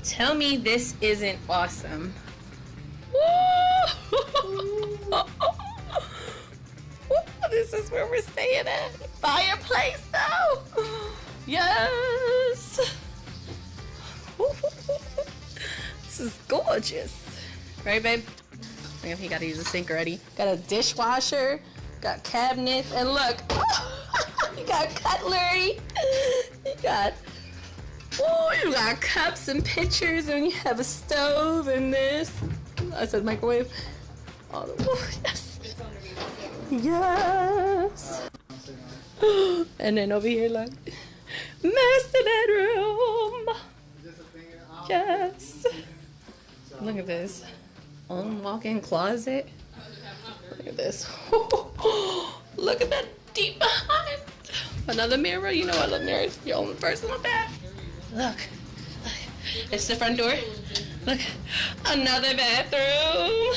Tell me this isn't awesome. Woo! This is where we're staying at. Fireplace though. Yes. This is gorgeous. Right, babe? I think he gotta use a sink already. Got a dishwasher, got cabinets, and look. You got cutlery. You got cups and pitchers, and you have a stove and this. I said microwave. Oh, yes. Yes. And then over here, look. Master bedroom. Yes. Look at this. Own walk-in closet. Look at this. Look at that deep behind. Another mirror. You know I love mirrors. Your own personal bath. Look. It's the front door. Look. Another bathroom.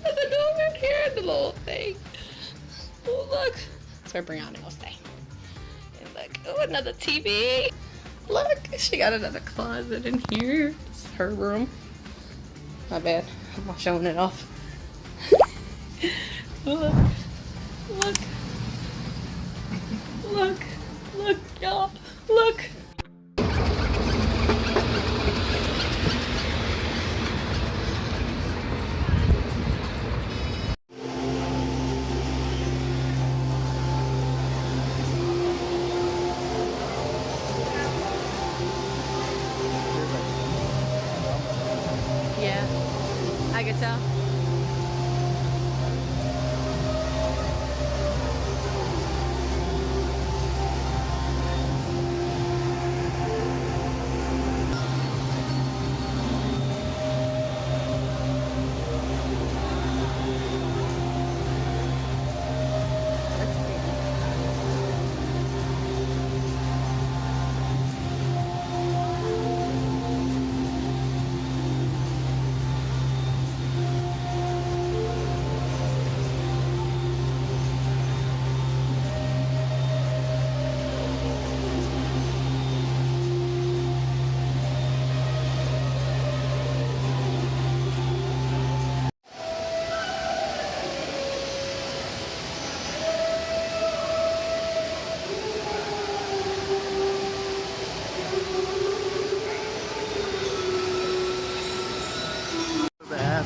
There's a door right here. The little thing. Oh, look. That's where Brianna will stay. And look. Oh, another TV. Look. She got another closet in here. It's her room. My bad. I'm not showing it off. Look. Look. Look. Look, y'all. Look. Yeah, I could tell.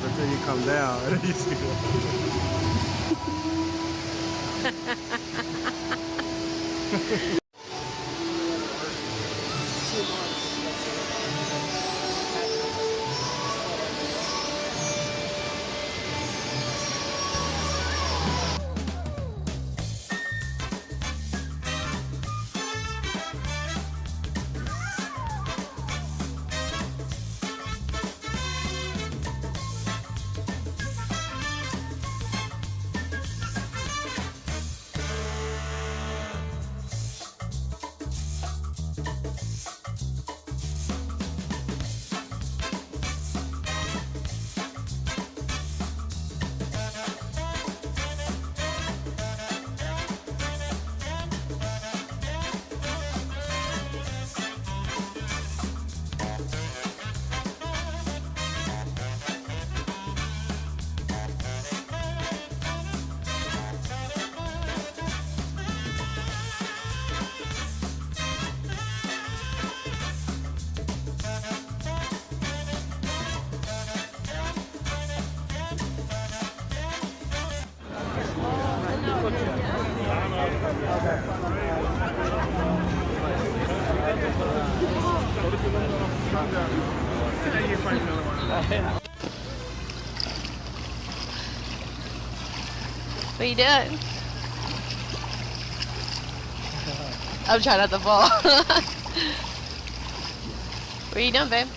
Until you come down and you see that. What are you doing? I'm trying not to fall. What are you doing, babe?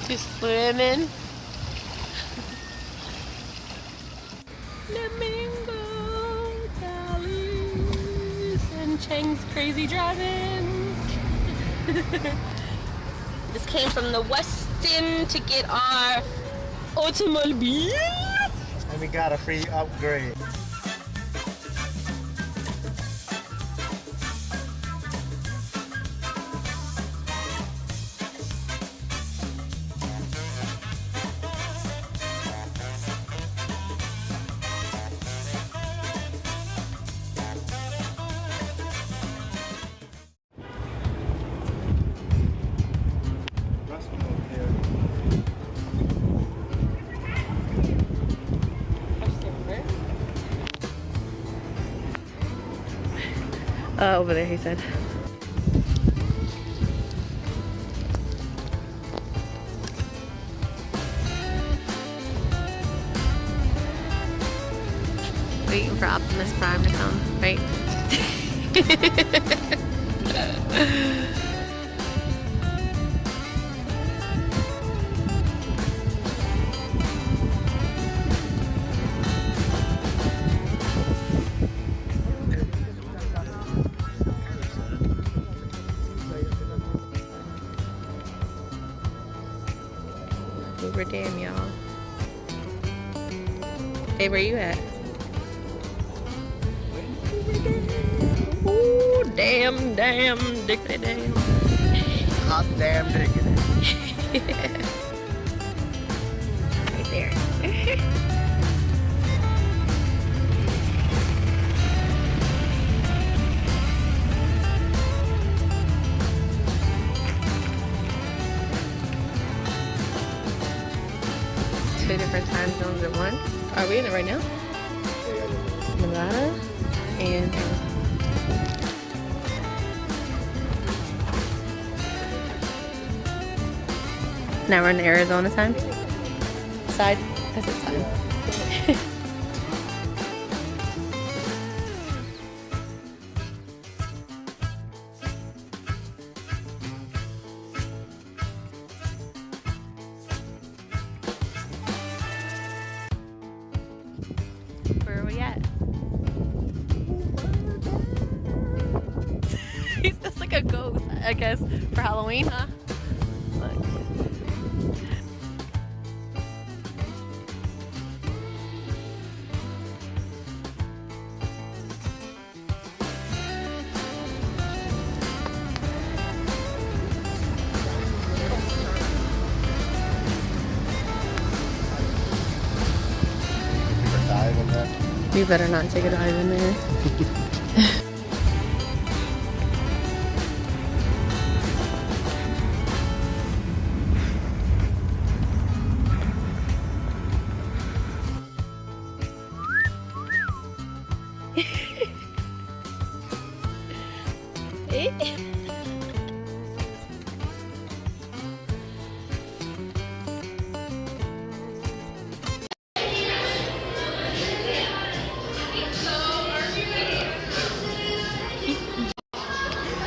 You swimming? Flamingo, Dallas, and Chang's crazy driving. Just came from the Westin to get our automobile. And we got a free upgrade. Over there, he said. Waiting for Optimus Prime to come, right? Hoover Dam, y'all. Hey, where you at? Ooh, damn, dickety damn. Hot damn diggity. Right there. 2 different time zones at once. Are we in it right now? Nevada and now we're in Arizona time. Side. I said side. Where are we at? He's just like a ghost, I guess, for Halloween, huh? Look. You better not take a dive in there.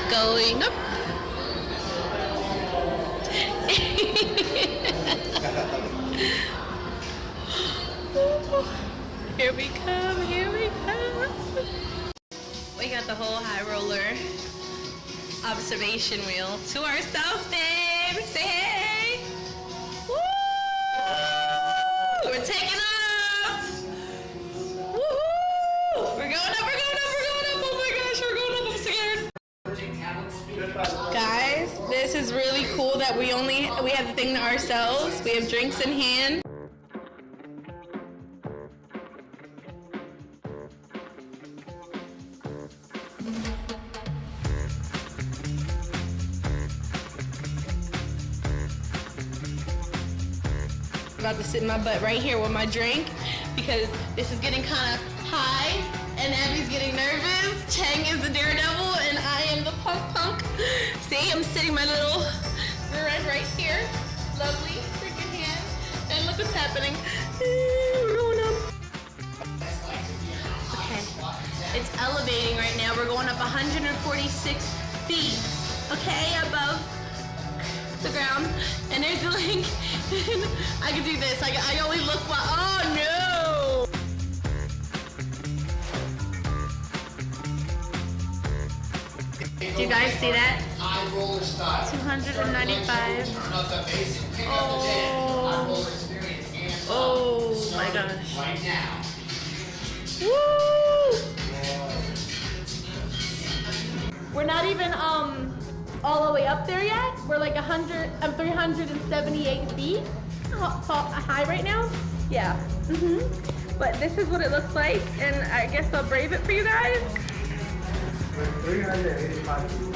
Going up. Here we come, here we come. We got the whole high roller observation wheel to ourselves, babe. Say hey. Woo! We're taking off. Woohoo! We're going up, we're going up, we're going up. Oh my gosh, we're going up, I'm scared. Guys, this is really cool that we have the thing to ourselves. We have drinks in hand. I'm about to sit in my butt right here with my drink because this is getting kind of high and Abby's getting nervous. Chang is the daredevil and I am the punk. See, I'm sitting my little rear end right here. Lovely freaking hand. And look what's happening. We're going up. Okay, it's elevating right now. We're going up 146 feet. Okay, above the ground. And there's the link. I can do this. I only look while. Oh no! Do you guys see that? 295. Oh my gosh. Woo! We're not even all the way up there yet. We're like 378 feet high right now. Yeah. But this is what it looks like, and I guess I'll brave it for you guys.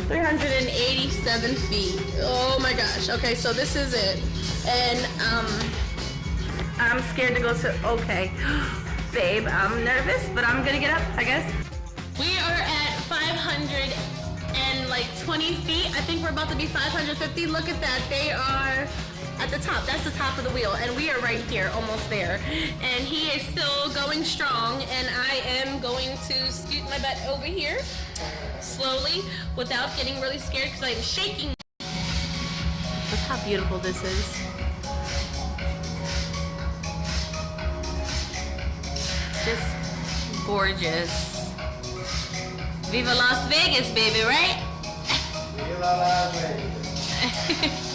387 feet. Oh my gosh. Okay, so this is it. And I'm scared to go to, okay. Babe, I'm nervous, but I'm gonna get up, I guess. We are at 5 520 feet. I think we're about to be 550. Look at that. They are at the top. That's the top of the wheel. And we are right here, almost there. And he is still going strong. And I am going to scoot my butt over here slowly without getting really scared because I'm shaking. Look how beautiful this is. Just gorgeous. Viva Las Vegas, baby, right? Viva Las Vegas.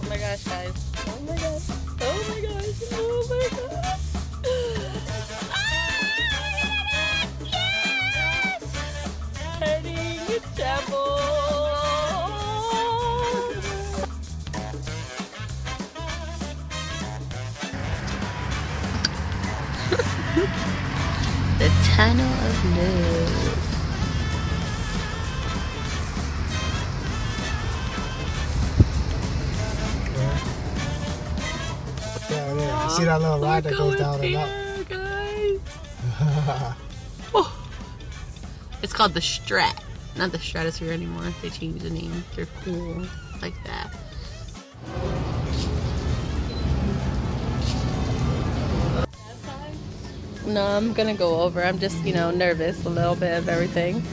Oh my gosh, guys. Oh my gosh. Oh my gosh. Oh my gosh. Yes! Heading chapel. The tunnel of love. See that little ride that goes down and up? Guys. Oh. It's called the Strat, not the Stratosphere anymore. They changed the name. They're cool like that. No, I'm gonna go over. I'm just, you know, nervous a little bit of everything.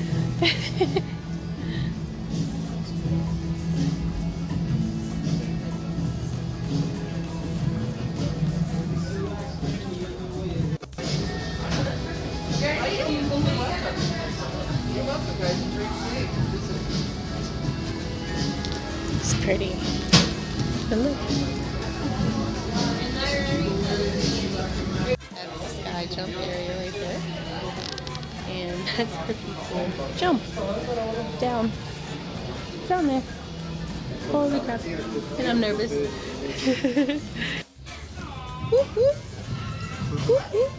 It's pretty. But look. Have a sky jump area right there. And that's pretty cool. Jump! Down. Down there. Holy crap. And I'm nervous. Whoop, whoop. Whoop, whoop.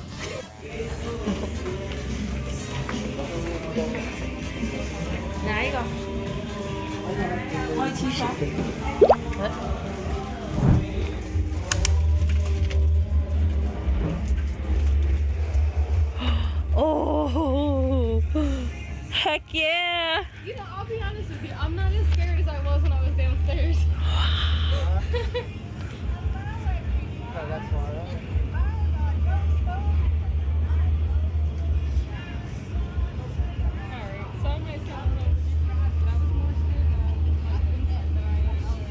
There you go. What? Oh, heck yeah! You know, I'll be honest with you, I'm not as scared as I was when I was downstairs. That's far out. Alright, so I might sound a little ridiculous, but I was more scared than I was outside.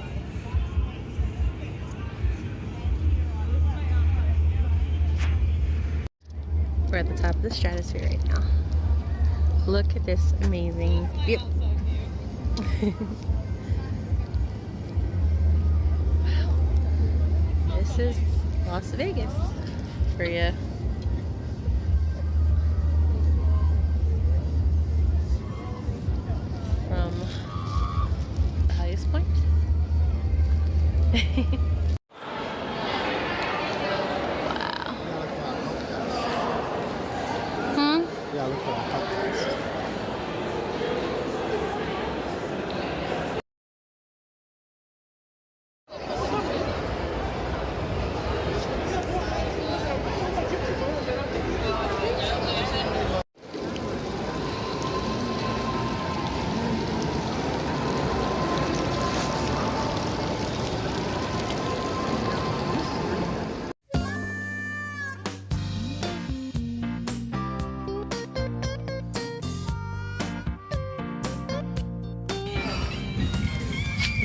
We're at the top of the stratosphere right now. Look at this amazing view. Wow. This is Las Vegas for you. From the highest point. Yeah, look for that cupcakes.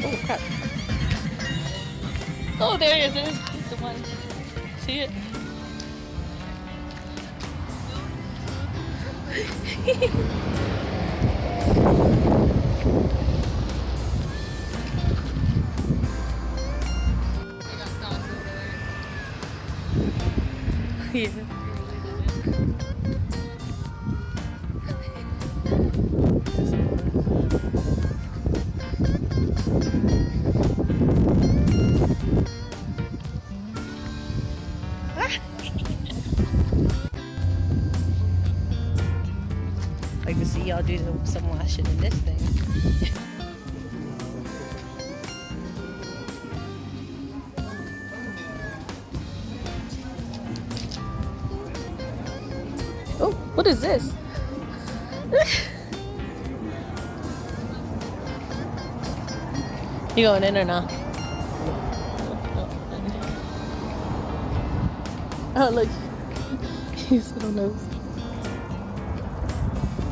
Oh crap. Oh, there he is. There's the one. See it? Yeah. I'll do some washing in this thing. Oh, what is this? You going in or not? Oh, look. He's little nose.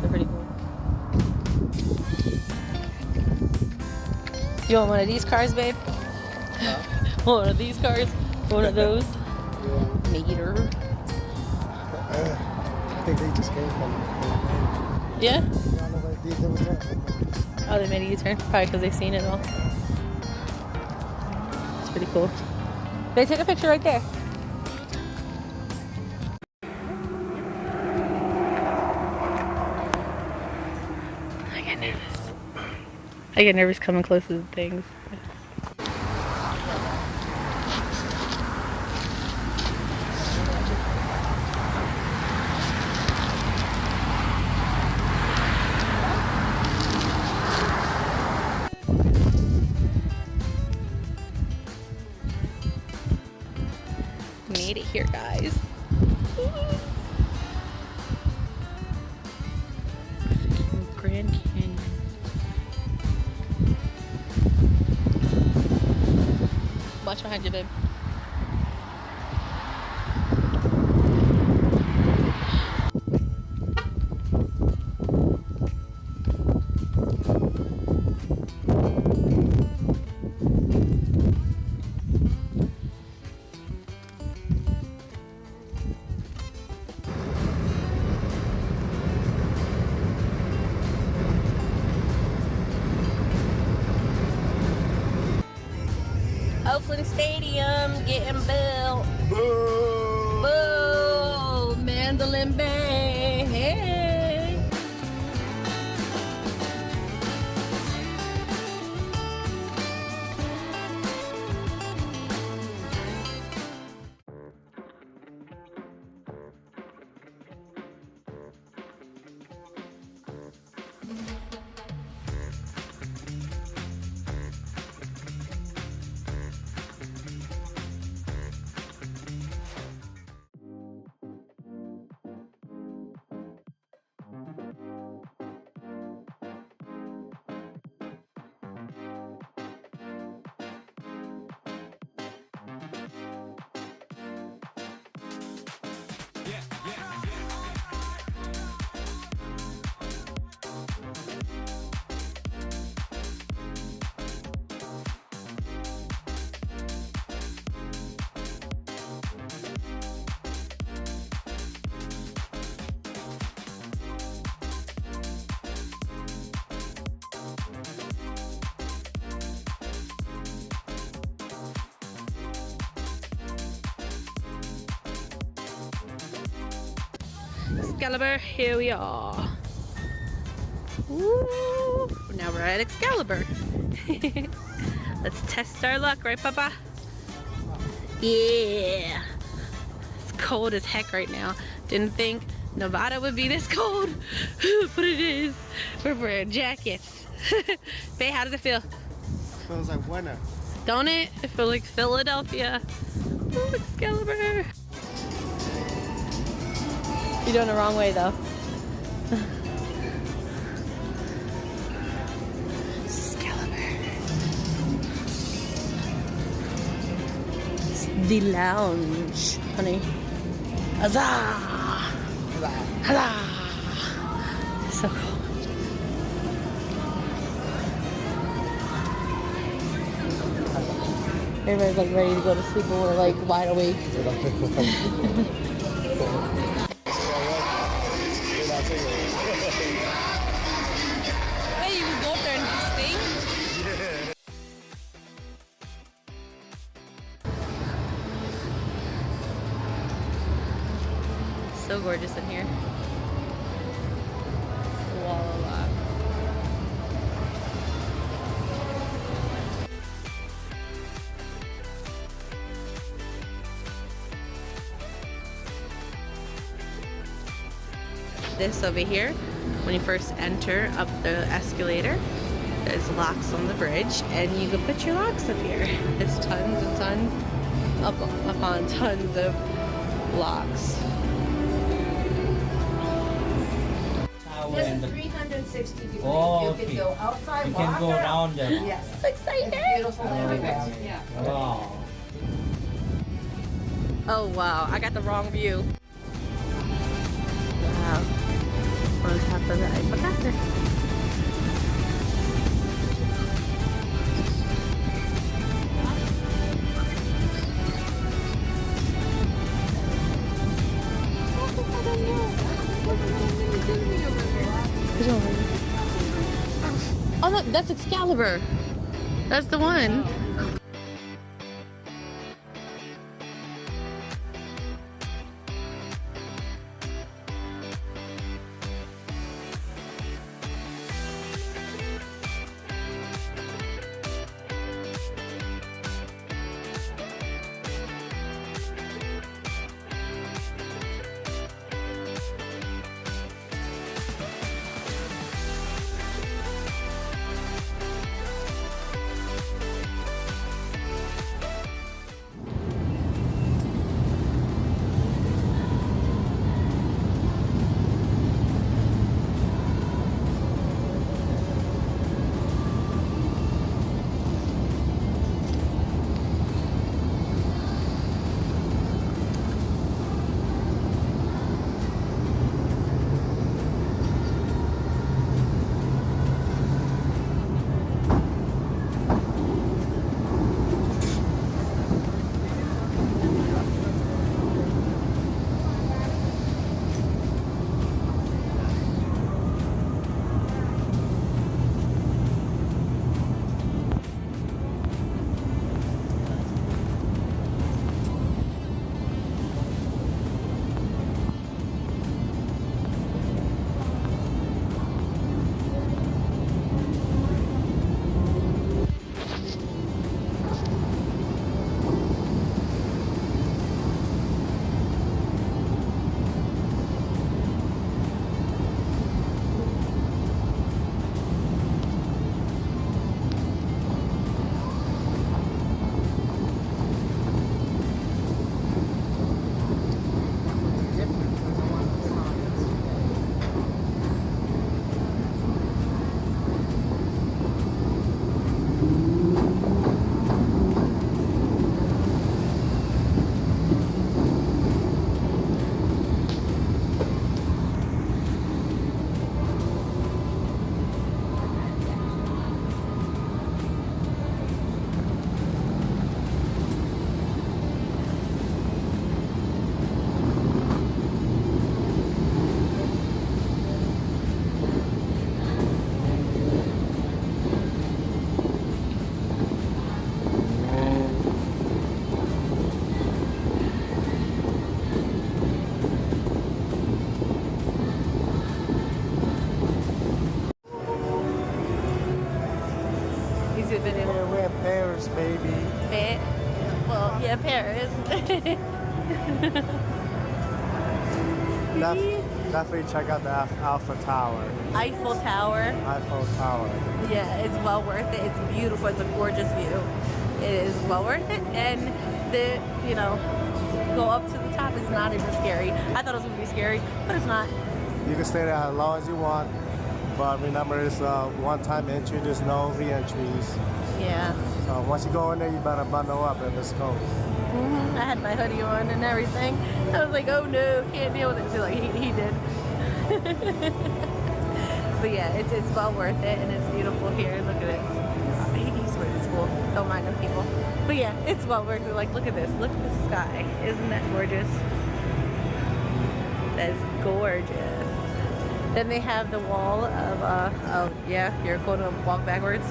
They're pretty cool. You want one of these cars, babe? One of these cars? One of those? Meter. I think they just came from. Yeah? There was that. Oh, they made a U-turn? Probably because they've seen it all. It's pretty cool. They take a picture right there. I get nervous. I get nervous coming close to things. Made it here, guys. Grand Canyon. Watch behind you, babe. Oakland Stadium getting built. Boo! Boo! Mandolin Bay. Hey. Excalibur, here we are. Woo. Now we're at Excalibur. Let's test our luck, right, Papa? Yeah. It's cold as heck right now. Didn't think Nevada would be this cold, but it is. We're wearing jackets. Bae, how does it feel? Feels like winter. Don't it? It feels like Philadelphia. Ooh, Excalibur. You're doing the wrong way though. Excalibur. It's the lounge, honey. Huzzah! Huzzah! So cool. Everybody's like ready to go to sleep, but we're like wide awake. Hey, you can go up there and stay? So gorgeous in here. Voila. This over here when you first enter up the escalator. There's locks on the bridge, and you can put your locks up here. There's tons and tons, up on tons of locks. This is 360 degrees. Oh, You okay. can go outside, You walk can go around there. Yes. So excited! It's beautiful everywhere. Yeah. Wow. Oh wow, I got the wrong view. Wow. On top of the Eiffel Tower. Oh no, that's Excalibur. That's the one. We're in Paris, baby. Well, yeah, Paris. Definitely check out the Alpha Tower. Eiffel Tower. Eiffel Tower. Yeah, it's well worth it. It's beautiful. It's a gorgeous view. It is well worth it, and go up to the top is not even scary. I thought it was gonna be scary, but it's not. You can stay there as long as you want, but remember it's a one-time entry. There's no re-entries. Yeah. So once you go in there, you better bundle up if it's cold. I had my hoodie on and everything. I was like, oh no, can't deal with it. So like he did. But yeah, it's well worth it, and it's beautiful here. Look at it. He's really cool. Don't mind them people. But yeah, it's well worth it. Like, look at this. Look at the sky. Isn't that gorgeous? That's gorgeous. Then they have the wall of, oh yeah, you're going to walk backwards.